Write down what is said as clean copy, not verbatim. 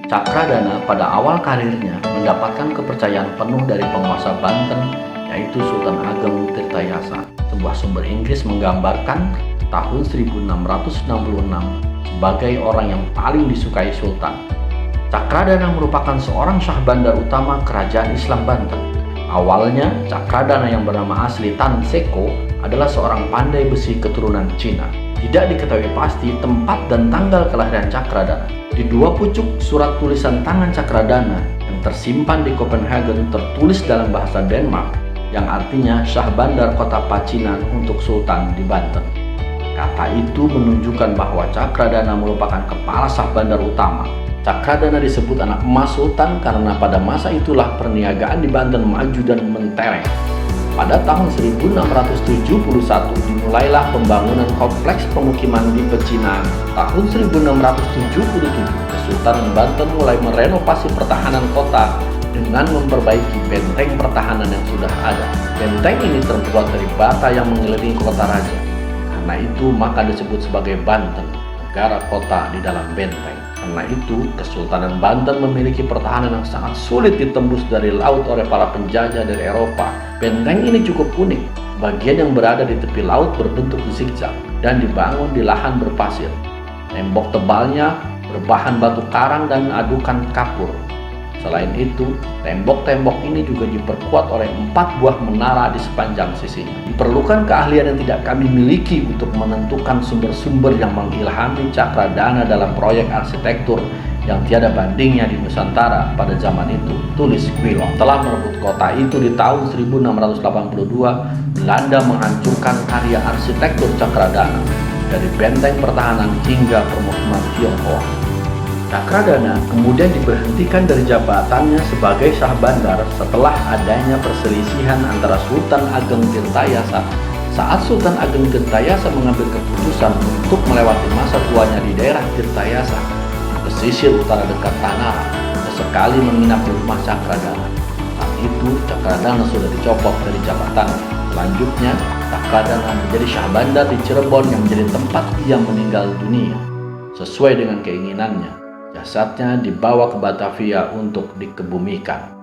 Cakradana pada awal karirnya mendapatkan kepercayaan penuh dari penguasa Banten, yaitu Sultan Ageng Tirtayasa. Sebuah sumber Inggris menggambarkan tahun 1666 sebagai orang yang paling disukai Sultan. Cakradana merupakan seorang syah bandar utama kerajaan Islam Banten. Awalnya, Cakradana yang bernama asli Tan Seko adalah seorang pandai besi keturunan Cina. Tidak diketahui pasti tempat dan tanggal kelahiran Cakradana. Di dua pucuk surat tulisan tangan Cakradana yang tersimpan di Copenhagen tertulis dalam bahasa Denmark yang artinya Syah Bandar Kota Pacinan untuk Sultan di Banten. Kata itu menunjukkan bahwa Cakradana merupakan kepala Syah Bandar utama. Cakradana disebut anak emas Sultan karena pada masa itulah perniagaan di Banten maju dan mentereng. Pada tahun 1671 dimulailah pembangunan kompleks pemukiman di Pecinan. Tahun 1677 Kesultanan Banten mulai merenovasi pertahanan kota dengan memperbaiki benteng pertahanan yang sudah ada. Benteng ini terbuat dari bata yang mengelilingi kota raja. Karena itu maka disebut sebagai Banten, negara kota di dalam benteng. Karena itu, Kesultanan Banten memiliki pertahanan yang sangat sulit ditembus dari laut oleh para penjajah dari Eropa. Benteng ini cukup unik. Bagian yang berada di tepi laut berbentuk zigzag dan dibangun di lahan berpasir. Tembok tebalnya berbahan batu karang dan adukan kapur. Selain itu, tembok-tembok ini juga diperkuat oleh 4 buah menara di sepanjang sisinya. Diperlukan keahlian yang tidak kami miliki untuk menentukan sumber-sumber yang mengilhami Cakradana dalam proyek arsitektur yang tiada bandingnya di Nusantara pada zaman itu, tulis Quilon. Setelah merebut kota itu di tahun 1682, Belanda menghancurkan karya arsitektur Cakradana dari benteng pertahanan hingga permukiman Tionghoa. Cakradana kemudian diberhentikan dari jabatannya sebagai Syah Bandar setelah adanya perselisihan antara Sultan Ageng Tirtayasa saat Sultan Ageng Tirtayasa mengambil keputusan untuk melewati masa tuanya di daerah Tirtayasa di pesisir utara dekat Tanara, sesekali menginap di rumah Cakradana. Saat itu Cakradana sudah dicopot dari jabatan. Selanjutnya Cakradana menjadi Syah Bandar di Cirebon yang menjadi tempat ia meninggal dunia. Sesuai dengan keinginannya, jasadnya dibawa ke Batavia untuk dikebumikan.